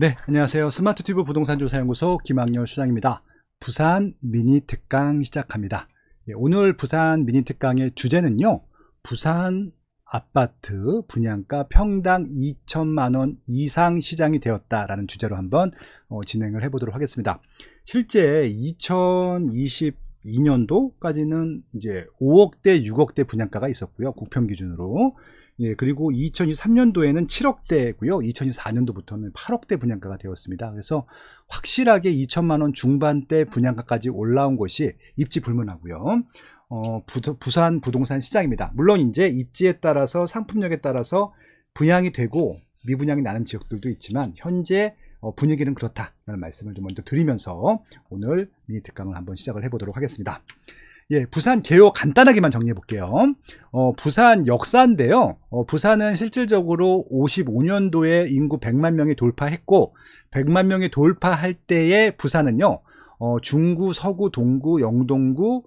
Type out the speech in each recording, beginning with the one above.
네, 안녕하세요. 스마트튜브 부동산조사연구소 김학렬 수장입니다. 부산 미니 특강 시작합니다. 오늘 부산 미니 특강의 주제는요, 부산 아파트 분양가 평당 2천만 원 이상 시장이 되었다라는 주제로 한번 진행을 해보도록 하겠습니다. 실제 2022년도까지는 이제 5억대, 6억대 분양가가 있었고요. 국평 기준으로. 그리고 2023년도에는 7억대고요. 2024년도부터는 8억대 분양가가 되었습니다. 그래서 확실하게 2천만 원 중반대 분양가까지 올라온 것이 입지불문하고요. 부산 부동산 시장입니다. 물론 이제 입지에 따라서 상품력에 따라서 분양이 되고 미분양이 나는 지역들도 있지만 현재 분위기는 그렇다라는 말씀을 좀 먼저 드리면서 오늘 미니 특강을 한번 시작을 해보도록 하겠습니다. 부산 개요 간단하게만 정리해 볼게요. 부산 역사인데요. 부산은 실질적으로 55년도에 인구 100만 명이 돌파했고 100만 명이 돌파할 때의 부산은요. 중구, 서구, 동구, 영도구,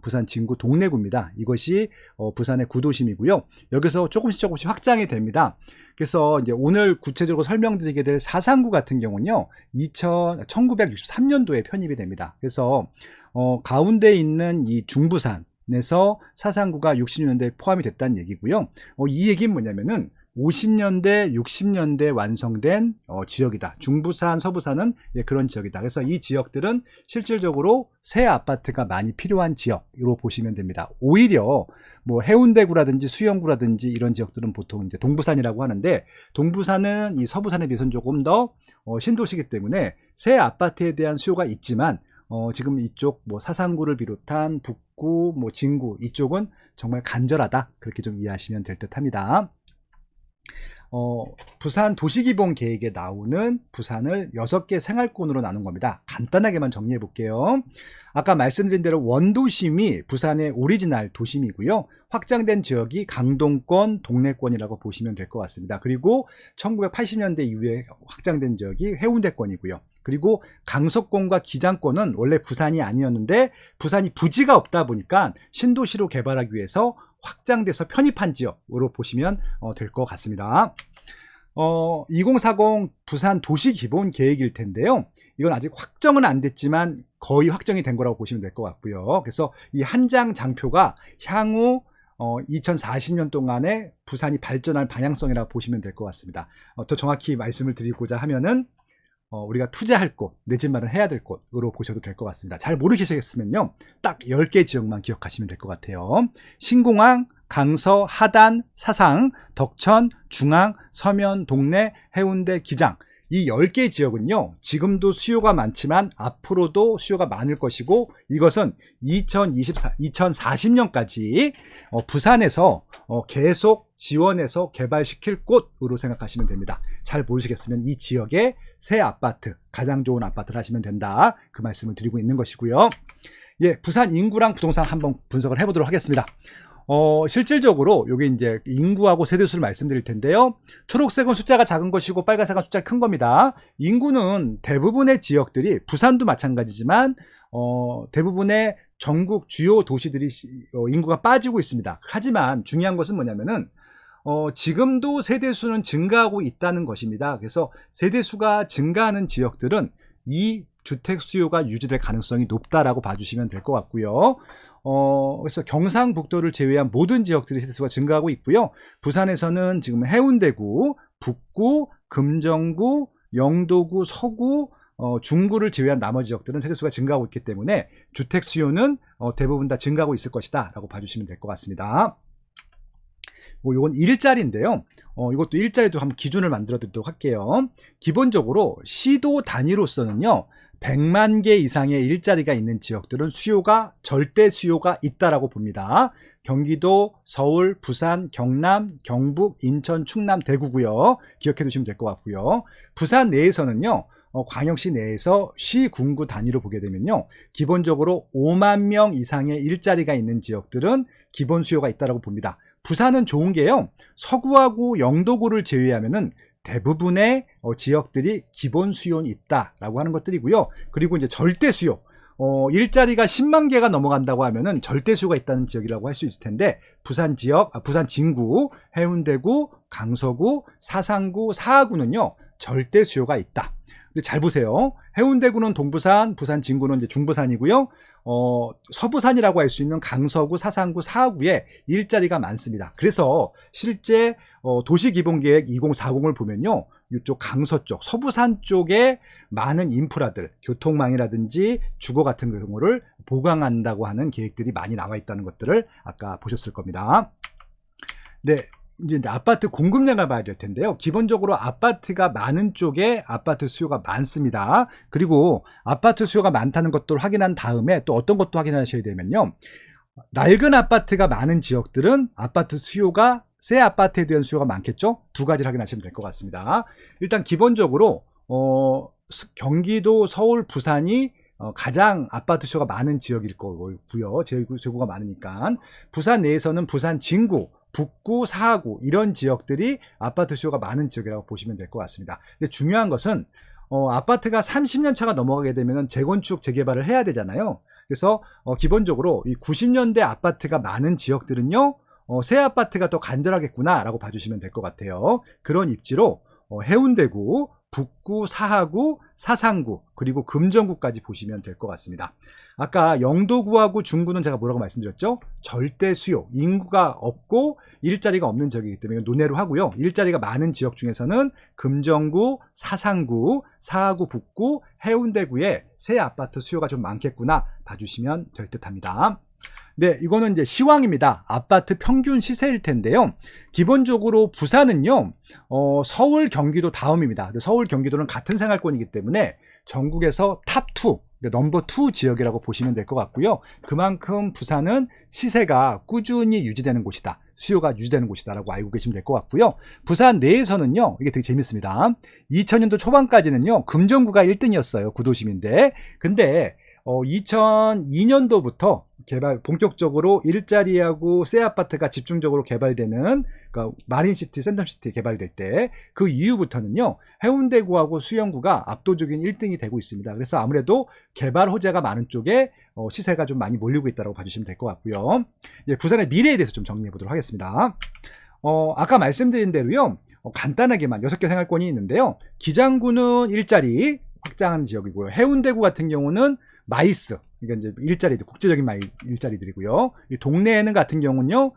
부산 진구 동래구입니다. 이것이 부산의 구도심이고요. 여기서 조금씩 확장이 됩니다. 그래서 이제 오늘 구체적으로 설명드리게 될 사상구 같은 경우는요. 1963년도에 편입이 됩니다. 그래서 가운데 있는 이 중부산에서 사상구가 60년대에 포함이 됐다는 얘기고요. 이 얘기는 뭐냐면은 50년대, 60년대 완성된 지역이다. 중부산, 서부산은 그런 지역이다. 그래서 이 지역들은 실질적으로 새 아파트가 많이 필요한 지역으로 보시면 됩니다. 오히려 뭐 해운대구라든지 수영구라든지 이런 지역들은 보통 이제 동부산이라고 하는데 동부산은 이 서부산에 비해서는 조금 더 신도시이기 때문에 새 아파트에 대한 수요가 있지만 지금 이쪽 뭐 사상구를 비롯한 북구, 뭐 진구 이쪽은 정말 간절하다. 그렇게 좀 이해하시면 될 듯합니다. 부산 도시기본 계획에 나오는 부산을 6개 생활권으로 나눈 겁니다. 간단하게만 정리해 볼게요. 아까 말씀드린 대로 원도심이 부산의 오리지널 도심이고요. 확장된 지역이 강동권, 동래권이라고 보시면 될 것 같습니다. 그리고 1980년대 이후에 확장된 지역이 해운대권이고요. 그리고 강서권과 기장권은 원래 부산이 아니었는데 부산이 부지가 없다 보니까 신도시로 개발하기 위해서 확장돼서 편입한 지역으로 보시면 될 것 같습니다. 2040 부산 도시기본 계획일 텐데요. 이건 아직 확정은 안 됐지만 거의 확정이 된 거라고 보시면 될 것 같고요. 그래서 이 한 장 장표가 향후 2040년 동안에 부산이 발전할 방향성이라고 보시면 될 것 같습니다. 더 정확히 말씀을 드리고자 하면은 우리가 투자할 곳, 내 집 마련 해야 될 곳으로 보셔도 될 것 같습니다. 잘 모르시겠으면요. 딱 10개 지역만 기억하시면 될 것 같아요. 신공항, 강서, 하단, 사상, 덕천, 중앙, 서면, 동래, 해운대, 기장. 이 10개 지역은요. 지금도 수요가 많지만 앞으로도 수요가 많을 것이고 이것은 2040년까지 부산에서 계속 지원해서 개발시킬 곳으로 생각하시면 됩니다. 잘 모르시겠으면 이 지역의 새 아파트, 가장 좋은 아파트를 하시면 된다. 그 말씀을 드리고 있는 것이고요. 부산 인구랑 부동산 한번 분석을 해보도록 하겠습니다. 실질적으로 여기 이제 인구하고 세대수를 말씀드릴 텐데요. 초록색은 숫자가 작은 것이고 빨간색은 숫자가 큰 겁니다. 인구는 대부분의 지역들이 부산도 마찬가지지만 대부분의 전국 주요 도시들이 인구가 빠지고 있습니다. 하지만 중요한 것은 뭐냐면은 지금도 세대수는 증가하고 있다는 것입니다. 그래서 세대수가 증가하는 지역들은 이 주택 수요가 유지될 가능성이 높다라고 봐주시면 될 것 같고요. 그래서 경상북도를 제외한 모든 지역들의 세대수가 증가하고 있고요. 부산에서는 지금 해운대구, 북구, 금정구, 영도구, 서구, 중구를 제외한 나머지 지역들은 세대수가 증가하고 있기 때문에 주택 수요는 대부분 다 증가하고 있을 것이다 라고 봐주시면 될 것 같습니다. 이건 일자리인데요. 이것도 일자리도 한번 기준을 만들어 드리도록 할게요. 기본적으로 시도 단위로서는요. 100만 개 이상의 일자리가 있는 지역들은 절대 수요가 있다라고 봅니다. 경기도, 서울, 부산, 경남, 경북, 인천, 충남, 대구고요. 기억해 두시면 될 것 같고요. 부산 내에서는요. 광역시 내에서 시, 군구 단위로 보게 되면요. 기본적으로 5만 명 이상의 일자리가 있는 지역들은 기본 수요가 있다라고 봅니다. 부산은 좋은 게요. 서구하고 영도구를 제외하면은 대부분의 지역들이 기본 수요는 있다라고 하는 것들이고요. 그리고 이제 절대 수요. 일자리가 10만 개가 넘어간다고 하면은 절대 수요가 있다는 지역이라고 할 수 있을 텐데 부산 지역, 부산 진구, 해운대구, 강서구, 사상구, 사하구는요. 절대 수요가 있다. 근데 잘 보세요. 해운대구는 동부산, 부산 진구는 이제 중부산이고요. 서부산이라고 할 수 있는 강서구, 사상구, 사하구에 일자리가 많습니다. 그래서 실제 도시기본계획 2040을 보면요, 이쪽 강서 쪽, 서부산 쪽에 많은 인프라들, 교통망이라든지 주거 같은 경우를 보강한다고 하는 계획들이 많이 나와 있다는 것들을 아까 보셨을 겁니다. 네. 이제 아파트 공급량을 봐야 될 텐데요. 기본적으로 아파트가 많은 쪽에 아파트 수요가 많습니다. 그리고 아파트 수요가 많다는 것들을 확인한 다음에 또 어떤 것도 확인하셔야 되면요, 낡은 아파트가 많은 지역들은 아파트 수요가, 새 아파트에 대한 수요가 많겠죠. 두 가지를 확인하시면 될 것 같습니다. 일단 기본적으로 경기도, 서울, 부산이 가장 아파트 수요가 많은 지역일 거고요. 재구가 많으니까. 부산 내에서는 부산 진구, 북구, 사하구 이런 지역들이 아파트 수요가 많은 지역이라고 보시면 될 것 같습니다. 근데 중요한 것은 아파트가 30년 차가 넘어가게 되면 재건축, 재개발을 해야 되잖아요. 그래서 기본적으로 이 90년대 아파트가 많은 지역들은요, 새 아파트가 더 간절하겠구나 라고 봐주시면 될 것 같아요. 그런 입지로 해운대구, 북구, 사하구, 사상구, 그리고 금정구까지 보시면 될 것 같습니다. 아까 영도구하고 중구는 제가 뭐라고 말씀드렸죠? 절대 수요, 인구가 없고 일자리가 없는 지역이기 때문에 논외로 하고요. 일자리가 많은 지역 중에서는 금정구, 사상구, 사하구, 북구, 해운대구에 새 아파트 수요가 좀 많겠구나 봐주시면 될 듯합니다. 네, 이거는 이제 시황입니다. 아파트 평균 시세일 텐데요. 기본적으로 부산은요, 서울, 경기도 다음입니다. 서울, 경기도는 같은 생활권이기 때문에 전국에서 탑2, 넘버 2 지역이라고 보시면 될 것 같고요. 그만큼 부산은 시세가 꾸준히 유지되는 곳이다, 수요가 유지되는 곳이다 라고 알고 계시면 될 것 같고요. 부산 내에서는요, 이게 되게 재밌습니다. 2000년도 초반까지는요, 금정구가 1등이었어요. 구도심인데. 근데 2002년도부터 본격적으로 일자리하고 새 아파트가 집중적으로 개발되는, 그러니까 마린시티, 센텀시티 개발될 때 그 이후부터는요, 해운대구하고 수영구가 압도적인 1등이 되고 있습니다. 그래서 아무래도 개발 호재가 많은 쪽에 시세가 좀 많이 몰리고 있다고 봐주시면 될 것 같고요. 예, 부산의 미래에 대해서 좀 정리해 보도록 하겠습니다. 아까 말씀드린 대로요, 간단하게만 6개 생활권이 있는데요. 기장구는 일자리 확장하는 지역이고요. 해운대구 같은 경우는 마이스, 그러니까 이제 일자리들, 국제적인 일자리들이고요. 이 동네에는 같은 경우는요,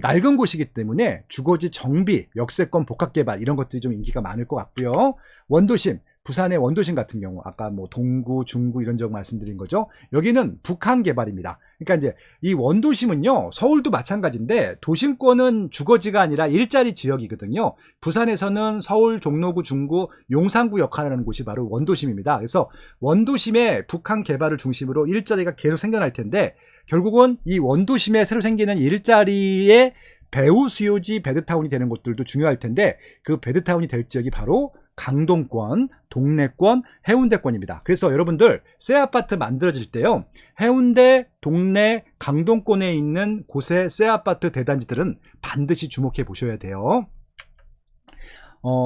낡은 곳이기 때문에 주거지 정비, 역세권 복합개발 이런 것들이 좀 인기가 많을 것 같고요. 원도심, 부산의 원도심 같은 경우 아까 뭐 동구, 중구 이런 지역 말씀드린 거죠. 여기는 북한 개발입니다. 그러니까 이제 이 원도심은요, 서울도 마찬가지인데 도심권은 주거지가 아니라 일자리 지역이거든요. 부산에서는 서울, 종로구, 중구, 용산구 역할을 하는 곳이 바로 원도심입니다. 그래서 원도심의 북한 개발을 중심으로 일자리가 계속 생겨날 텐데, 결국은 이 원도심에 새로 생기는 일자리의 배후 수요지 베드타운이 되는 곳들도 중요할 텐데, 그 베드타운이 될 지역이 바로 강동권, 동래권, 해운대권입니다. 그래서 여러분들 새 아파트 만들어질 때요, 해운대, 동래, 강동권에 있는 곳의 새 아파트 대단지들은 반드시 주목해 보셔야 돼요.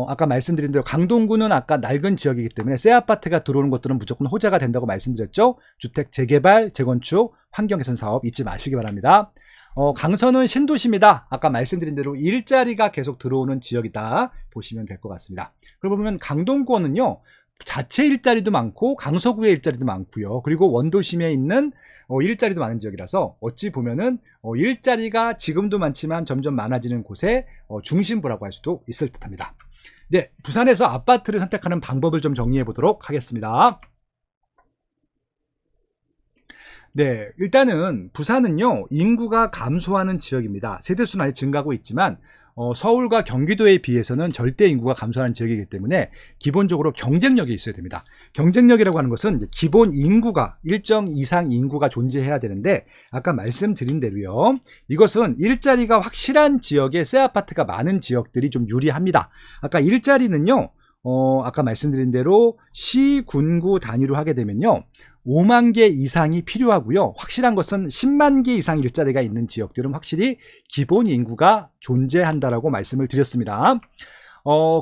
아까 말씀드린 대로 강동구는 아까 낡은 지역이기 때문에 새 아파트가 들어오는 것들은 무조건 호재가 된다고 말씀드렸죠. 주택 재개발, 재건축, 환경개선 사업 잊지 마시기 바랍니다. 강서는 신도시입니다. 아까 말씀드린 대로 일자리가 계속 들어오는 지역이다 보시면 될 것 같습니다. 그러고 보면 강동권은요, 자체 일자리도 많고 강서구의 일자리도 많고요. 그리고 원도심에 있는 일자리도 많은 지역이라서 어찌 보면은 일자리가 지금도 많지만 점점 많아지는 곳의 중심부라고 할 수도 있을 듯합니다. 네, 부산에서 아파트를 선택하는 방법을 좀 정리해 보도록 하겠습니다. 네, 일단은 부산은요, 인구가 감소하는 지역입니다. 세대수는 아직 증가하고 있지만 서울과 경기도에 비해서는 절대 인구가 감소하는 지역이기 때문에 기본적으로 경쟁력이 있어야 됩니다. 경쟁력이라고 하는 것은 이제 기본 인구가 일정 이상 인구가 존재해야 되는데, 아까 말씀드린 대로요, 이것은 일자리가 확실한 지역에 새 아파트가 많은 지역들이 좀 유리합니다. 아까 일자리는요, 아까 말씀드린 대로 시, 군구 단위로 하게 되면요, 5만 개 이상이 필요하고요. 확실한 것은 10만 개 이상 일자리가 있는 지역들은 확실히 기본 인구가 존재한다라고 말씀을 드렸습니다.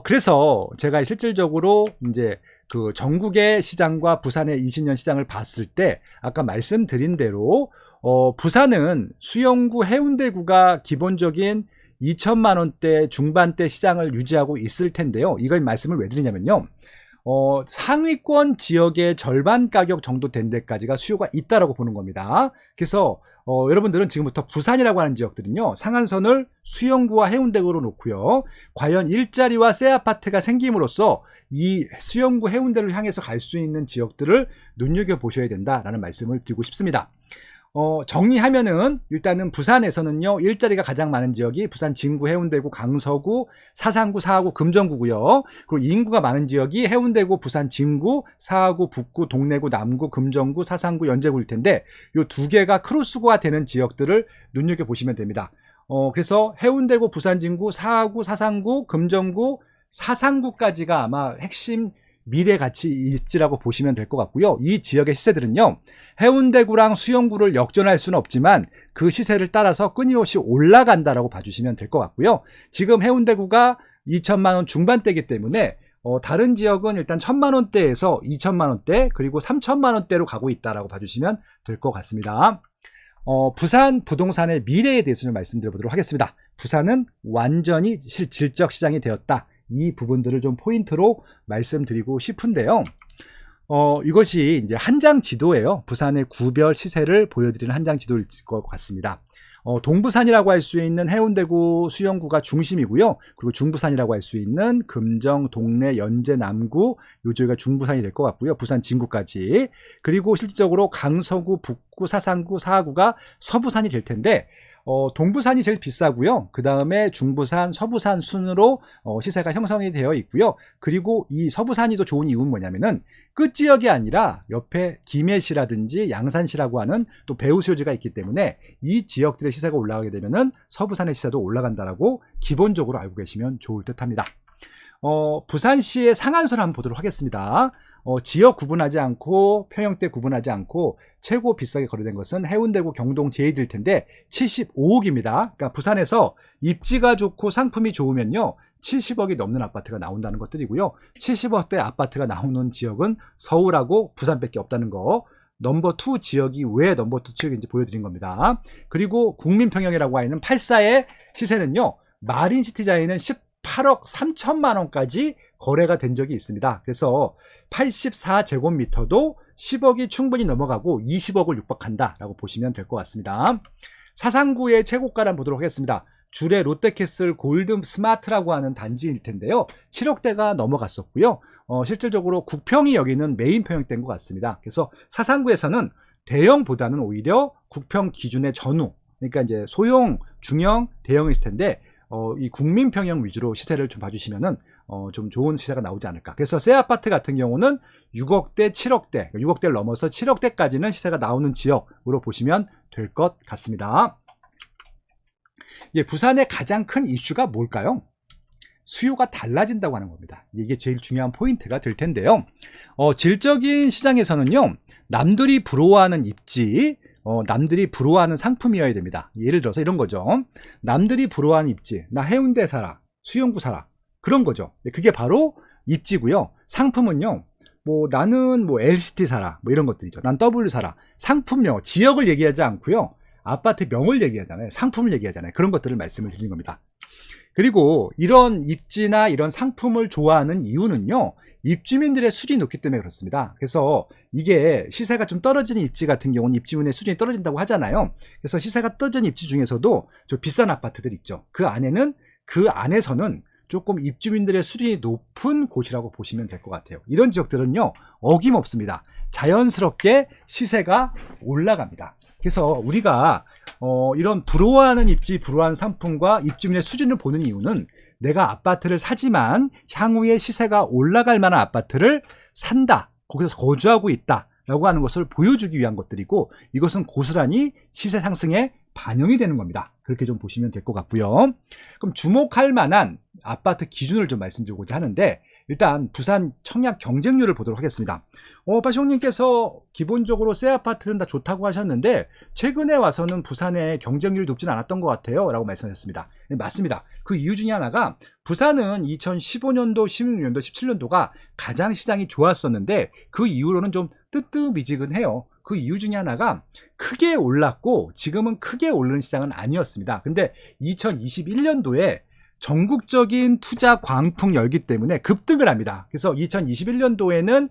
그래서 제가 실질적으로 이제 그 전국의 시장과 부산의 20년 시장을 봤을 때 아까 말씀드린 대로 부산은 수영구, 해운대구가 기본적인 2천만 원대 중반대 시장을 유지하고 있을 텐데요. 이걸 말씀을 왜 드리냐면요. 상위권 지역의 절반 가격 정도 된 데까지가 수요가 있다라고 보는 겁니다. 그래서 여러분들은 지금부터 부산이라고 하는 지역들은요, 상한선을 수영구와 해운대구로 놓고요, 과연 일자리와 새 아파트가 생김으로써 이 수영구 해운대를 향해서 갈 수 있는 지역들을 눈여겨보셔야 된다라는 말씀을 드리고 싶습니다. 정리하면은 일단은 부산에서는요, 일자리가 가장 많은 지역이 부산 진구, 해운대구, 강서구, 사상구, 사하구, 금정구고요. 그리고 인구가 많은 지역이 해운대구, 부산 진구, 사하구, 북구, 동래구, 남구, 금정구, 사상구, 연제구일 텐데 이 두 개가 크로스가 되는 지역들을 눈여겨보시면 됩니다. 그래서 해운대구, 부산 진구, 사하구, 사상구, 금정구, 사상구까지가 아마 핵심 미래 가치 입지라고 보시면 될 것 같고요. 이 지역의 시세들은요, 해운대구랑 수영구를 역전할 수는 없지만 그 시세를 따라서 끊임없이 올라간다라고 봐주시면 될 것 같고요. 지금 해운대구가 2천만 원 중반대이기 때문에 다른 지역은 일단 1,000만 원대에서 2천만 원대 그리고 3천만 원대로 가고 있다라고 봐주시면 될 것 같습니다. 부산 부동산의 미래에 대해서 좀 말씀드려보도록 하겠습니다. 부산은 완전히 질적 시장이 되었다. 이 부분들을 좀 포인트로 말씀드리고 싶은데요. 이것이 이제 한 장 지도예요. 부산의 구별 시세를 보여드리는 한 장 지도일 것 같습니다. 동부산이라고 할 수 있는 해운대구, 수영구가 중심이고요. 그리고 중부산이라고 할 수 있는 금정, 동래, 연제, 남구, 요쪽가 중부산이 될 것 같고요. 부산 진구까지. 그리고 실질적으로 강서구, 북구, 사상구, 사하구가 서부산이 될 텐데 동부산이 제일 비싸고요. 그 다음에 중부산, 서부산 순으로 시세가 형성이 되어 있고요. 그리고 이 서부산이 더 좋은 이유는 뭐냐면은 끝지역이 아니라 옆에 김해시라든지 양산시라고 하는 또 배후 수요지가 있기 때문에 이 지역들의 시세가 올라가게 되면은 서부산의 시세도 올라간다라고 기본적으로 알고 계시면 좋을 듯합니다. 부산시의 상한선을 한번 보도록 하겠습니다. 지역 구분하지 않고 평형대 구분하지 않고 최고 비싸게 거래된 것은 해운대구 경동 제2일 텐데 75억입니다. 그러니까 부산에서 입지가 좋고 상품이 좋으면요 70억이 넘는 아파트가 나온다는 것들이고요. 70억대 아파트가 나오는 지역은 서울하고 부산밖에 없다는 거. 넘버 2 지역이 왜 넘버 2 지역인지 보여드린 겁니다. 그리고 국민평형이라고 하는 84의 시세는요, 마린시티자에는 18억 3천만 원까지 거래가 된 적이 있습니다. 그래서 84제곱미터도 10억이 충분히 넘어가고 20억을 육박한다라고 보시면 될 것 같습니다. 사상구의 최고가를 한번 보도록 하겠습니다. 줄의 롯데캐슬 골드 스마트라고 하는 단지일 텐데요. 7억대가 넘어갔었고요. 실질적으로 국평이 여기는 메인 평형대인 것 같습니다. 그래서 사상구에서는 대형보다는 오히려 국평 기준의 전후, 그러니까 이제 소형, 중형, 대형일 텐데 이 국민평형 위주로 시세를 좀 봐주시면은 좀 좋은 시세가 나오지 않을까. 그래서 새 아파트 같은 경우는 6억대, 7억대, 6억대를 넘어서 7억대까지는 시세가 나오는 지역으로 보시면 될 것 같습니다. 예, 부산의 가장 큰 이슈가 뭘까요? 수요가 달라진다고 하는 겁니다. 이게 제일 중요한 포인트가 될 텐데요. 질적인 시장에서는요, 남들이 부러워하는 입지, 남들이 부러워하는 상품이어야 됩니다. 예를 들어서 이런 거죠. 남들이 부러워하는 입지, 나 해운대 살아, 수영구 살아, 그런 거죠. 그게 바로 입지고요. 상품은요, 나는 LCT 살아, 이런 것들이죠. 난 W 살아. 상품명, 지역을 얘기하지 않고요, 아파트 명을 얘기하잖아요. 상품을 얘기하잖아요. 그런 것들을 말씀을 드리는 겁니다. 그리고 이런 입지나 이런 상품을 좋아하는 이유는요, 입주민들의 수준이 높기 때문에 그렇습니다. 그래서 이게 시세가 좀 떨어지는 입지 같은 경우는 입주민의 수준이 떨어진다고 하잖아요. 그래서 시세가 떨어지는 입지 중에서도 좀 비싼 아파트들 있죠. 그 안에서는 조금 입주민들의 수준이 높은 곳이라고 보시면 될 것 같아요. 이런 지역들은요, 어김없습니다. 자연스럽게 시세가 올라갑니다. 그래서 우리가 이런 부러워하는 입지, 부러워하는 상품과 입주민의 수준을 보는 이유는 내가 아파트를 사지만 향후에 시세가 올라갈 만한 아파트를 산다, 거기서 거주하고 있다 라고 하는 것을 보여주기 위한 것들이고, 이것은 고스란히 시세 상승에 반영이 되는 겁니다. 그렇게 좀 보시면 될 것 같고요. 그럼 주목할 만한 아파트 기준을 좀 말씀드리고자 하는데, 일단 부산 청약 경쟁률을 보도록 하겠습니다. 빠시홍님께서 기본적으로 새 아파트는 다 좋다고 하셨는데 최근에 와서는 부산의 경쟁률이 높진 않았던 것 같아요 라고 말씀하셨습니다. 네, 맞습니다. 그 이유 중에 하나가 부산은 2015년도, 16년도, 17년도가 가장 시장이 좋았었는데 그 이후로는 좀 뜨뜻미지근해요. 그 이유 중에 하나가 크게 올랐고 지금은 크게 오르는 시장은 아니었습니다. 근데 2021년도에 전국적인 투자 광풍 열기 때문에 급등을 합니다. 그래서 2021년도에는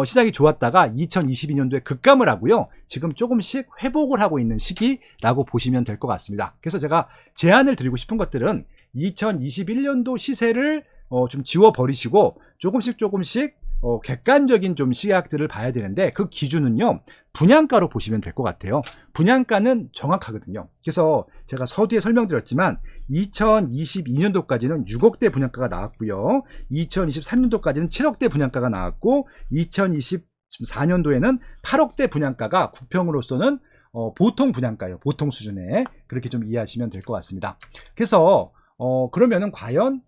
시장이 좋았다가 2022년도에 급감을 하고요. 지금 조금씩 회복을 하고 있는 시기라고 보시면 될 것 같습니다. 그래서 제가 제안을 드리고 싶은 것들은 2021년도 시세를 좀 지워버리시고 조금씩 객관적인 좀 시각들을 봐야 되는데 그 기준은요 분양가로 보시면 될 것 같아요. 분양가는 정확하거든요. 그래서 제가 서두에 설명드렸지만 2022년도까지는 6억대 분양가가 나왔고요. 2023년도까지는 7억대 분양가가 나왔고 2024년도에는 8억대 분양가가 구평으로서는 보통 분양가예요. 보통 수준에. 그렇게 좀 이해하시면 될 것 같습니다. 그래서 그러면은 과연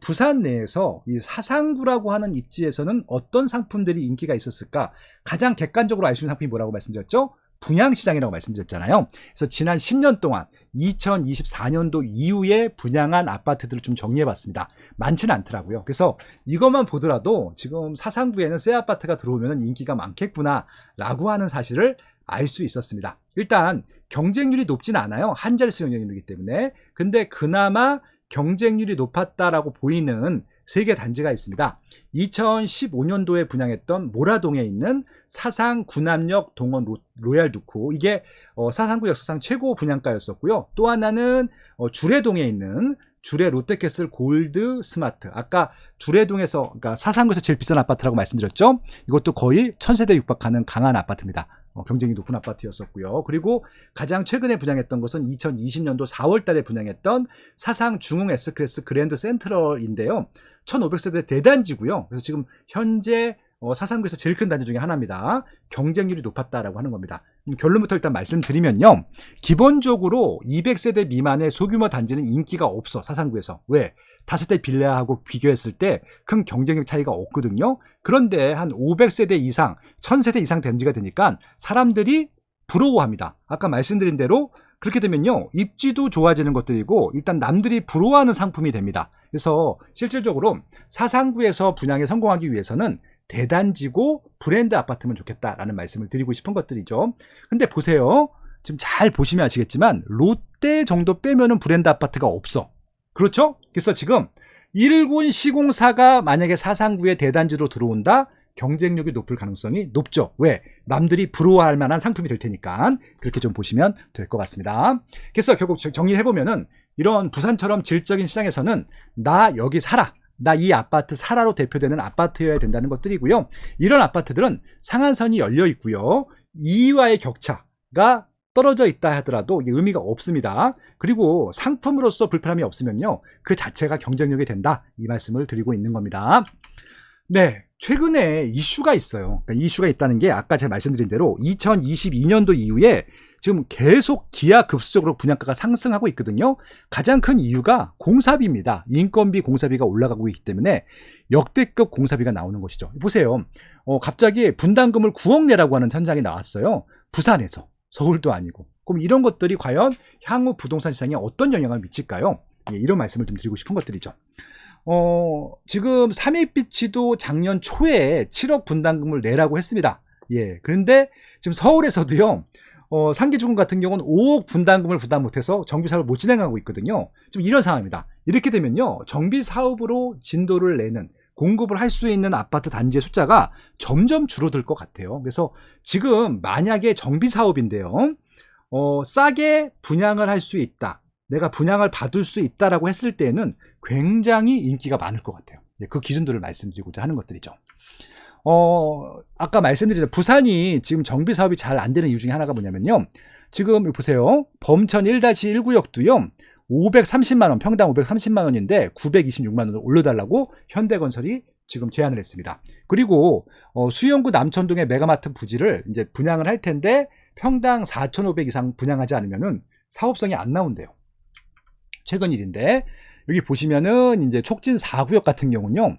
부산 내에서 이 사상구라고 하는 입지에서는 어떤 상품들이 인기가 있었을까? 가장 객관적으로 알 수 있는 상품이 뭐라고 말씀드렸죠? 분양시장이라고 말씀드렸잖아요. 그래서 지난 10년 동안 2024년도 이후에 분양한 아파트들을 좀 정리해봤습니다. 많지는 않더라고요. 그래서 이것만 보더라도 지금 사상구에는 새 아파트가 들어오면 인기가 많겠구나 라고 하는 사실을 알 수 있었습니다. 일단 경쟁률이 높진 않아요. 한 자릿수 경쟁률이기 때문에. 근데 그나마 경쟁률이 높았다라고 보이는 3개 단지가 있습니다. 2015년도에 분양했던 모라동에 있는 사상 군함역 동원 로얄 두쿠, 이게 사상구 역사상 최고 분양가였었고요. 또 하나는 주례동에 있는 주례 롯데캐슬 골드 스마트, 아까 주례동에서 그러니까 사상구에서 제일 비싼 아파트라고 말씀드렸죠. 이것도 거의 1000세대 육박하는 강한 아파트입니다. 경쟁이 높은 아파트였었고요. 그리고 가장 최근에 분양했던 것은 2020년도 4월 달에 분양했던 사상 중흥 S클래스 그랜드 센트럴인데요. 1500세대 대단지고요. 그래서 지금 현재 사상구에서 제일 큰 단지 중에 하나입니다. 경쟁률이 높았다라고 하는 겁니다. 결론부터 일단 말씀드리면요. 기본적으로 200세대 미만의 소규모 단지는 인기가 없어. 사상구에서. 왜? 다세대 빌라하고 비교했을 때 큰 경쟁력 차이가 없거든요. 그런데 한 500세대 이상, 1000세대 이상 단지가 되니까 사람들이 부러워합니다. 아까 말씀드린 대로 그렇게 되면요. 입지도 좋아지는 것들이고 일단 남들이 부러워하는 상품이 됩니다. 그래서 실질적으로 사상구에서 분양에 성공하기 위해서는 대단지고 브랜드 아파트면 좋겠다라는 말씀을 드리고 싶은 것들이죠. 근데 보세요. 지금 잘 보시면 아시겠지만 롯데 정도 빼면은 브랜드 아파트가 없어. 그렇죠? 그래서 지금 일군 시공사가 만약에 사상구에 대단지로 들어온다? 경쟁력이 높을 가능성이 높죠. 왜? 남들이 부러워할 만한 상품이 될 테니까. 그렇게 좀 보시면 될 것 같습니다. 그래서 결국 정리해보면은 이런 부산처럼 질적인 시장에서는 나 여기 살아. 나 이 아파트 사라로 대표되는 아파트여야 된다는 것들이고요. 이런 아파트들은 상한선이 열려 있고요. 2위와의 격차가 떨어져 있다 하더라도 의미가 없습니다. 그리고 상품으로서 불편함이 없으면요. 그 자체가 경쟁력이 된다. 이 말씀을 드리고 있는 겁니다. 네, 최근에 이슈가 있어요. 그러니까 이슈가 있다는 게 아까 제가 말씀드린 대로 2022년도 이후에 지금 계속 기하급수적으로 분양가가 상승하고 있거든요. 가장 큰 이유가 공사비입니다. 인건비 공사비가 올라가고 있기 때문에 역대급 공사비가 나오는 것이죠. 보세요. 갑자기 분담금을 9억 내라고 하는 현장이 나왔어요. 부산에서. 서울도 아니고. 그럼 이런 것들이 과연 향후 부동산 시장에 어떤 영향을 미칠까요? 예, 이런 말씀을 좀 드리고 싶은 것들이죠. 지금 삼익비치도 작년 초에 7억 분담금을 내라고 했습니다. 예, 그런데 지금 서울에서도요, 상기주공 같은 경우는 5억 분담금을 부담 못해서 정비사업을 못 진행하고 있거든요. 지금 이런 상황입니다. 이렇게 되면요, 정비사업으로 진도를 내는, 공급을 할 수 있는 아파트 단지의 숫자가 점점 줄어들 것 같아요. 그래서 지금 만약에 정비사업인데요, 싸게 분양을 할 수 있다. 내가 분양을 받을 수 있다라고 했을 때는 굉장히 인기가 많을 것 같아요. 그 기준들을 말씀드리고자 하는 것들이죠. 아까 말씀드린 부산이 지금 정비 사업이 잘 안 되는 이유 중에 하나가 뭐냐면요. 지금 보세요. 범천 1-1구역도요. 530만원, 평당 530만원인데 926만원을 올려달라고 현대건설이 지금 제안을 했습니다. 그리고 수영구 남천동의 메가마트 부지를 이제 분양을 할 텐데 평당 4,500 이상 분양하지 않으면은 사업성이 안 나온대요. 최근 일인데 여기 보시면은 이제 촉진 4구역 같은 경우는요.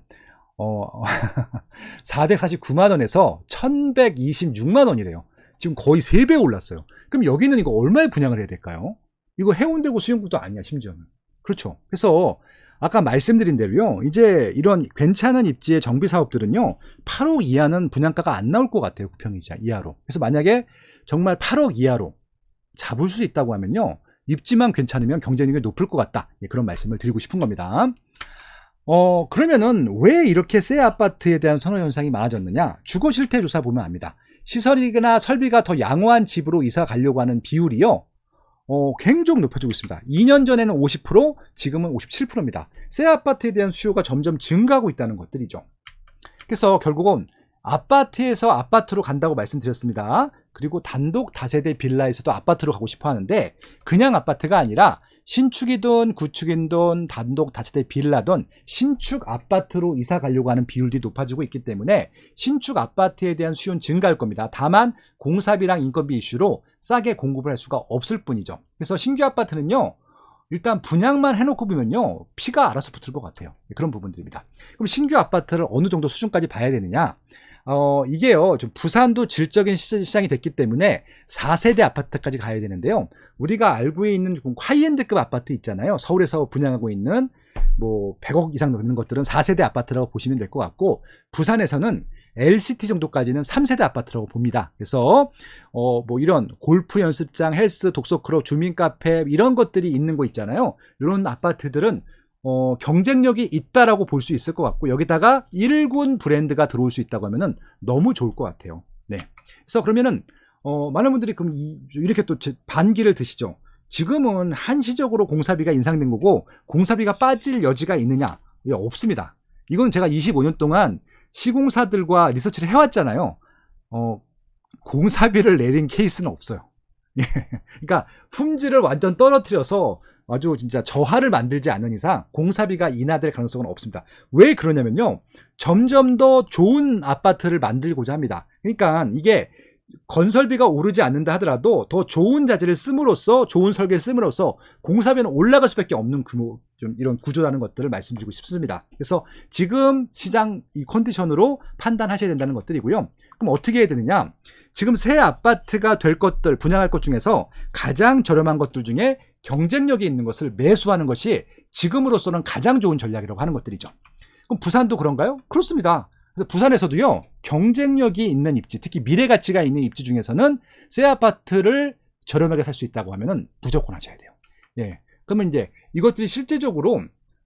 449만원에서 1126만원이래요. 지금 거의 3배 올랐어요. 그럼 여기는 이거 얼마에 분양을 해야 될까요? 이거 해운대구 수영구도 아니야, 심지어는. 그렇죠. 그래서 아까 말씀드린 대로요. 이제 이런 괜찮은 입지의 정비 사업들은요. 8억 이하는 분양가가 안 나올 것 같아요. 구평이자 이하로. 그래서 만약에 정말 8억 이하로 잡을 수 있다고 하면요. 입지만 괜찮으면 경쟁력이 높을 것 같다. 예, 그런 말씀을 드리고 싶은 겁니다. 그러면은 왜 이렇게 새 아파트에 대한 선호 현상이 많아졌느냐? 주거 실태 조사 보면 압니다. 시설이나 설비가 더 양호한 집으로 이사 가려고 하는 비율이요. 굉장히 높아지고 있습니다. 2년 전에는 50%, 지금은 57%입니다. 새 아파트에 대한 수요가 점점 증가하고 있다는 것들이죠. 그래서 결국은 아파트에서 아파트로 간다고 말씀드렸습니다. 그리고 단독 다세대 빌라에서도 아파트로 가고 싶어 하는데 그냥 아파트가 아니라 신축이든 구축이든 단독 다세대 빌라든 신축 아파트로 이사 가려고 하는 비율이 높아지고 있기 때문에 신축 아파트에 대한 수요는 증가할 겁니다. 다만 공사비랑 인건비 이슈로 싸게 공급을 할 수가 없을 뿐이죠. 그래서 신규 아파트는요. 일단 분양만 해놓고 보면요. 피가 알아서 붙을 것 같아요. 그런 부분들입니다. 그럼 신규 아파트를 어느 정도 수준까지 봐야 되느냐? 이게요, 좀 부산도 질적인 시장이 됐기 때문에 4세대 아파트까지 가야 되는데요. 우리가 알고 있는 하이엔드급 아파트 있잖아요. 서울에서 분양하고 있는 뭐 100억 이상 넘는 것들은 4세대 아파트라고 보시면 될 것 같고, 부산에서는 LCT 정도까지는 3세대 아파트라고 봅니다. 그래서 뭐 이런 골프 연습장, 헬스, 독서클럽, 주민카페 이런 것들이 있는 거 있잖아요. 이런 아파트들은 경쟁력이 있다라고 볼 수 있을 것 같고, 여기다가 1군 브랜드가 들어올 수 있다고 하면은 너무 좋을 것 같아요. 네. 그래서 그러면은 많은 분들이 그럼 이렇게 또 반기를 드시죠. 지금은 한시적으로 공사비가 인상된 거고 공사비가 빠질 여지가 있느냐? 예, 없습니다. 이건 제가 25년 동안 시공사들과 리서치를 해왔잖아요. 공사비를 내린 케이스는 없어요. 예. 그러니까 품질을 완전 떨어뜨려서 아주 진짜 저하를 만들지 않는 이상 공사비가 인하될 가능성은 없습니다. 왜 그러냐면요. 점점 더 좋은 아파트를 만들고자 합니다. 그러니까 이게 건설비가 오르지 않는다 하더라도 더 좋은 자재를 씀으로써, 좋은 설계를 씀으로써 공사비는 올라갈 수밖에 없는 규모, 좀 이런 구조라는 것들을 말씀드리고 싶습니다. 그래서 지금 시장 이 컨디션으로 판단하셔야 된다는 것들이고요. 그럼 어떻게 해야 되느냐? 지금 새 아파트가 될 것들, 분양할 것 중에서 가장 저렴한 것들 중에 경쟁력이 있는 것을 매수하는 것이 지금으로서는 가장 좋은 전략이라고 하는 것들이죠. 그럼 부산도 그런가요? 그렇습니다. 그래서 부산에서도요, 경쟁력이 있는 입지, 특히 미래 가치가 있는 입지 중에서는 새 아파트를 저렴하게 살 수 있다고 하면은 무조건 하셔야 돼요. 예. 그러면 이제 이것들이 실제적으로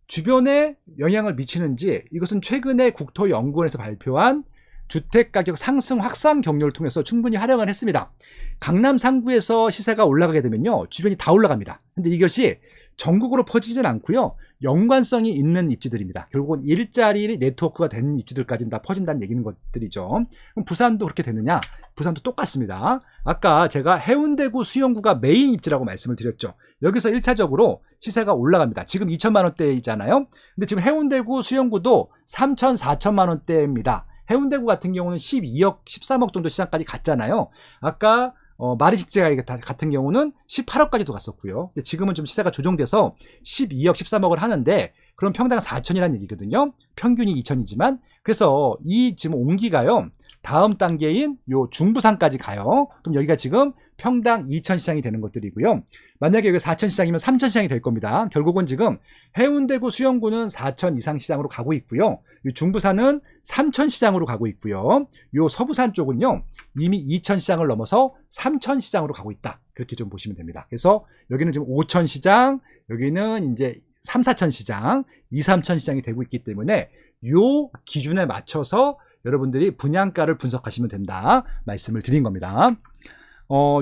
주변에 영향을 미치는지, 이것은 최근에 국토연구원에서 발표한 주택가격 상승 확산 경로를 통해서 충분히 활용을 했습니다. 강남 상구에서 시세가 올라가게 되면요, 주변이 다 올라갑니다. 근데 이것이 전국으로 퍼지진 않고요, 연관성이 있는 입지들입니다. 결국은 일자리 네트워크가 되는 입지들까지는 다 퍼진다는 얘기는 것들이죠. 그럼 부산도 그렇게 되느냐? 부산도 똑같습니다. 아까 제가 해운대구 수영구가 메인 입지라고 말씀을 드렸죠. 여기서 1차적으로 시세가 올라갑니다. 지금 2천만 원대이잖아요. 근데 지금 해운대구 수영구도 3천, 4천만 원대입니다. 해운대구 같은 경우는 12억, 13억 정도 시장까지 갔잖아요. 아까 마리시티가 같은 경우는 18억까지도 갔었고요. 근데 지금은 좀 시세가 조정돼서 12억, 13억을 하는데, 그럼 평당 4천이라는 얘기거든요. 평균이 2천이지만. 그래서 이 지금 온기가요, 다음 단계인 요 중부산까지 가요. 그럼 여기가 지금 평당 2천 시장이 되는 것들이고요. 만약에 여기 4천 시장이면 3천 시장이 될 겁니다. 결국은 지금 해운대구 수영구는 4천 이상 시장으로 가고 있고요. 이 중부산은 3천 시장으로 가고 있고요. 요 서부산 쪽은요, 이미 2천 시장을 넘어서 3천 시장으로 가고 있다. 그렇게 좀 보시면 됩니다. 그래서 여기는 지금 5천 시장, 여기는 이제 3, 4천 시장, 2, 3천 시장이 되고 있기 때문에 요 기준에 맞춰서 여러분들이 분양가를 분석하시면 된다 말씀을 드린 겁니다.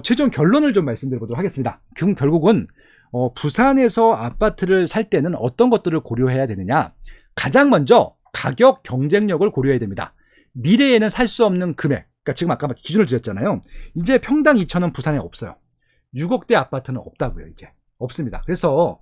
최종 결론을 좀 말씀드려보도록 하겠습니다. 그럼 결국은 부산에서 아파트를 살 때는 어떤 것들을 고려해야 되느냐? 가장 먼저 가격 경쟁력을 고려해야 됩니다. 미래에는 살 수 없는 금액, 그러니까 지금 아까 기준을 드렸잖아요. 이제 평당 2천원 부산에 없어요. 6억대 아파트는 없다고요. 이제 없습니다. 그래서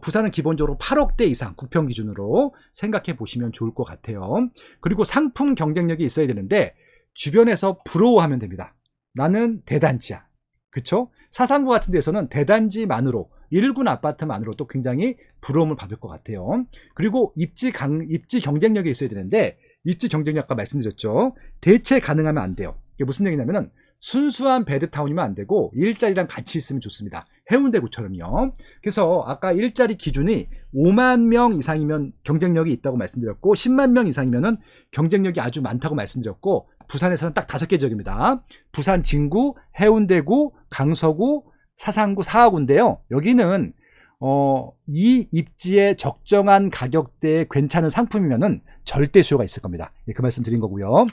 부산은 기본적으로 8억대 이상 구평 기준으로 생각해 보시면 좋을 것 같아요. 그리고 상품 경쟁력이 있어야 되는데 주변에서 부러워하면 됩니다. 나는 대단지야. 그쵸? 사상구 같은 데서는 대단지만으로 1군 아파트만으로도 굉장히 부러움을 받을 것 같아요. 그리고 입지 경쟁력이 있어야 되는데, 입지 경쟁력 아까 말씀드렸죠. 대체 가능하면 안 돼요. 이게 무슨 얘기냐면은 순수한 베드타운이면 안 되고 일자리랑 같이 있으면 좋습니다. 해운대구처럼요. 그래서 아까 일자리 기준이 5만 명 이상이면 경쟁력이 있다고 말씀드렸고 10만 명 이상이면 경쟁력이 아주 많다고 말씀드렸고 부산에서는 딱 5개 지역입니다. 부산 진구, 해운대구, 강서구, 사상구, 사하구인데요. 여기는 이 입지에 적정한 가격대에 괜찮은 상품이면은 절대 수요가 있을 겁니다. 예, 그 말씀 드린 거고요.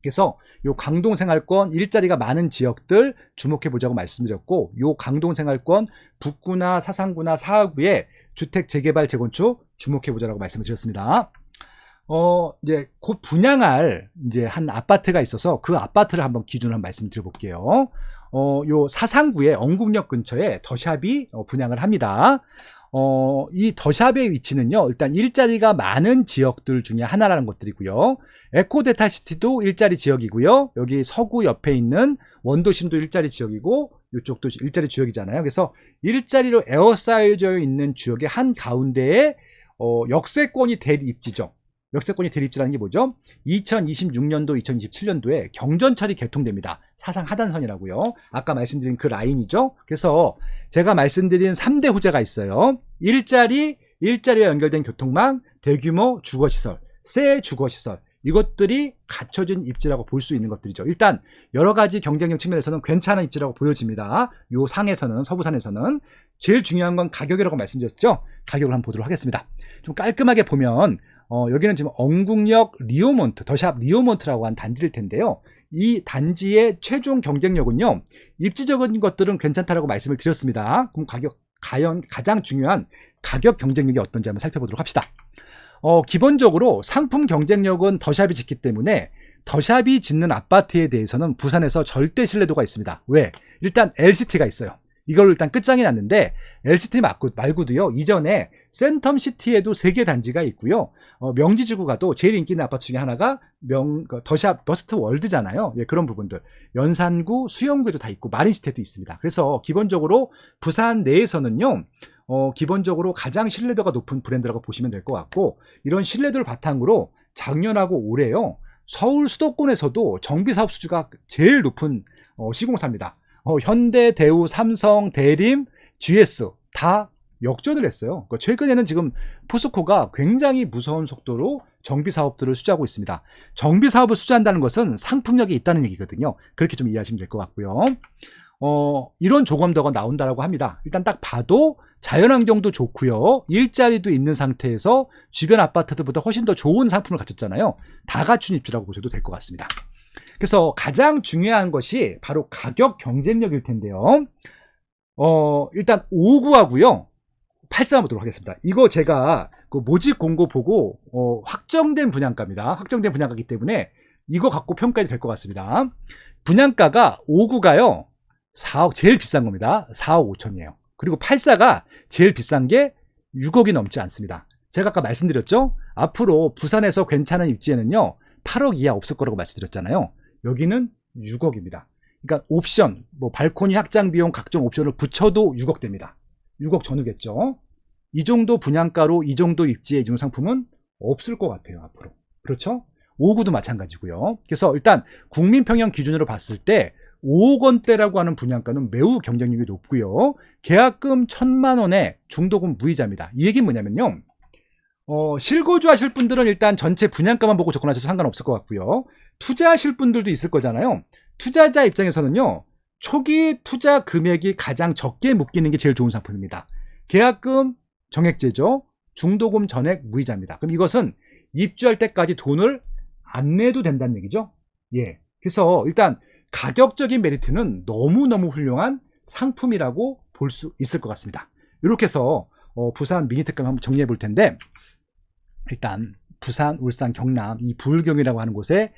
그래서 요 강동생활권 일자리가 많은 지역들 주목해 보자고 말씀드렸고, 요 강동생활권 북구나 사상구나 사하구의 주택 재개발 재건축 주목해 보자라고 말씀을 드렸습니다. 이제 곧 분양할 이제 한 아파트가 있어서 그 아파트를 한번 기준으로 말씀드려볼게요. 요 사상구의 언국역 근처에 더샵이 분양을 합니다. 이 더샵의 위치는요, 일단 일자리가 많은 지역들 중에 하나라는 것들이고요. 에코데타시티도 일자리 지역이고요. 여기 서구 옆에 있는 원도심도 일자리 지역이고, 이쪽도 일자리 지역이잖아요. 그래서 일자리로 에워싸여져 있는 지역의 한 가운데에 역세권이 될 입지죠. 역세권이 될 입지라는 게 뭐죠? 2026년도, 2027년도에 경전철이 개통됩니다. 사상 하단선이라고요. 아까 말씀드린 그 라인이죠. 그래서 제가 말씀드린 3대 호재가 있어요. 일자리와 연결된 교통망, 대규모 주거시설, 새 주거시설, 이것들이 갖춰진 입지라고 볼 수 있는 것들이죠. 일단 여러 가지 경쟁력 측면에서는 괜찮은 입지라고 보여집니다. 요 상에서는, 서부산에서는. 제일 중요한 건 가격이라고 말씀드렸죠. 가격을 한번 보도록 하겠습니다. 좀 깔끔하게 보면 여기는 지금 언국역 리오몬트, 더샵 리오몬트라고 한 단지일 텐데요. 이 단지의 최종 경쟁력은요, 입지적인 것들은 괜찮다라고 말씀을 드렸습니다. 그럼 가장 중요한 가격 경쟁력이 어떤지 한번 살펴보도록 합시다. 기본적으로 상품 경쟁력은 더샵이 짓기 때문에 더샵이 짓는 아파트에 대해서는 부산에서 절대 신뢰도가 있습니다. 왜? 일단 LCT가 있어요. 이걸 일단 끝장이 났는데, LCT 말고도요, 이전에 센텀시티에도 3개 단지가 있고요. 명지지구가 또 제일 인기 있는 아파트 중에 하나가 더샵 버스트 월드잖아요. 예, 그런 부분들. 연산구, 수영구에도 다 있고, 마린시티에도 있습니다. 그래서 기본적으로 부산 내에서는요, 기본적으로 가장 신뢰도가 높은 브랜드라고 보시면 될 것 같고, 이런 신뢰도를 바탕으로 작년하고 올해요, 서울 수도권에서도 정비사업 수주가 제일 높은 시공사입니다. 현대, 대우, 삼성, 대림, GS 다 역전을 했어요. 그러니까 최근에는 지금 포스코가 굉장히 무서운 속도로 정비사업들을 수주하고 있습니다. 정비사업을 수주한다는 것은 상품력이 있다는 얘기거든요. 그렇게 좀 이해하시면 될 것 같고요. 이런 조검도가 나온다라고 합니다. 일단 딱 봐도 자연환경도 좋고요, 일자리도 있는 상태에서 주변 아파트들보다 훨씬 더 좋은 상품을 갖췄잖아요. 다 갖춘 입지라고 보셔도 될 것 같습니다. 그래서 가장 중요한 것이 바로 가격 경쟁력일 텐데요. 일단 5구하고요 84 보도록 하겠습니다. 이거 제가 그 모집 공고 보고 확정된 분양가입니다. 확정된 분양가이기 때문에 이거 갖고 평가해도 될 것 같습니다. 분양가가 5구가요 4억, 제일 비싼 겁니다. 4억 5천이에요. 그리고 84가 제일 비싼 게 6억이 넘지 않습니다. 제가 아까 말씀드렸죠, 앞으로 부산에서 괜찮은 입지에는요 8억 이하 없을 거라고 말씀드렸잖아요. 여기는 6억입니다. 그러니까 옵션, 발코니 확장 비용 각종 옵션을 붙여도 6억 됩니다. 6억 전후겠죠. 이 정도 분양가로 이 정도 입지의 이중 상품은 없을 것 같아요, 앞으로. 그렇죠? 5구도 마찬가지고요. 그래서 일단 국민평형 기준으로 봤을 때 5억 원대라고 하는 분양가는 매우 경쟁력이 높고요. 계약금 1,000만 원에 중도금 무이자입니다. 이 얘기는 뭐냐면요, 실거주 하실 분들은 일단 전체 분양가만 보고 접근하셔도 상관없을 것 같고요. 투자하실 분들도 있을 거잖아요. 투자자 입장에서는요, 초기 투자 금액이 가장 적게 묶이는 게 제일 좋은 상품입니다. 계약금 정액제죠. 중도금 전액 무이자입니다. 그럼 이것은 입주할 때까지 돈을 안 내도 된다는 얘기죠. 예. 그래서 일단 가격적인 메리트는 너무너무 훌륭한 상품이라고 볼 수 있을 것 같습니다. 이렇게 해서 부산 미니특강 한번 정리해 볼 텐데, 일단 부산, 울산, 경남 이 부울경이라고 하는 곳의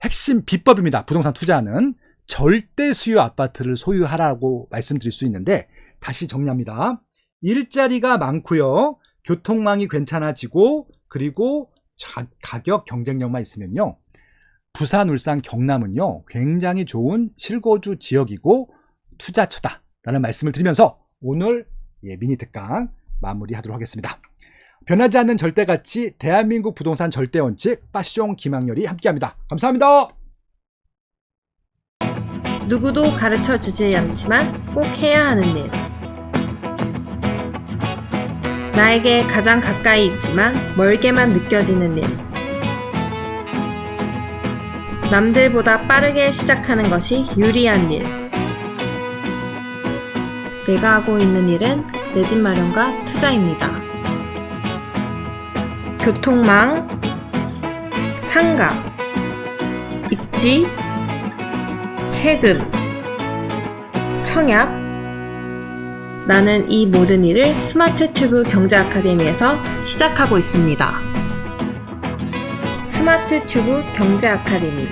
핵심 비법입니다. 부동산 투자는 절대 수요 아파트를 소유하라고 말씀드릴 수 있는데, 다시 정리합니다. 일자리가 많고요, 교통망이 괜찮아지고, 그리고 가격 경쟁력만 있으면요, 부산, 울산, 경남은요 굉장히 좋은 실거주 지역이고 투자처다라는 말씀을 드리면서 오늘 미니특강 마무리하도록 하겠습니다. 변하지 않는 절대가치, 대한민국 부동산 절대원칙, 빠숑 김학렬이 함께합니다. 감사합니다. 누구도 가르쳐 주지 않지만 꼭 해야 하는 일. 나에게 가장 가까이 있지만 멀게만 느껴지는 일. 남들보다 빠르게 시작하는 것이 유리한 일. 내가 하고 있는 일은 내 집 마련과 투자입니다. 교통망, 상가, 입지, 세금, 청약. 나는 이 모든 일을 스마트 튜브 경제 아카데미에서 시작하고 있습니다. 스마트 튜브 경제 아카데미.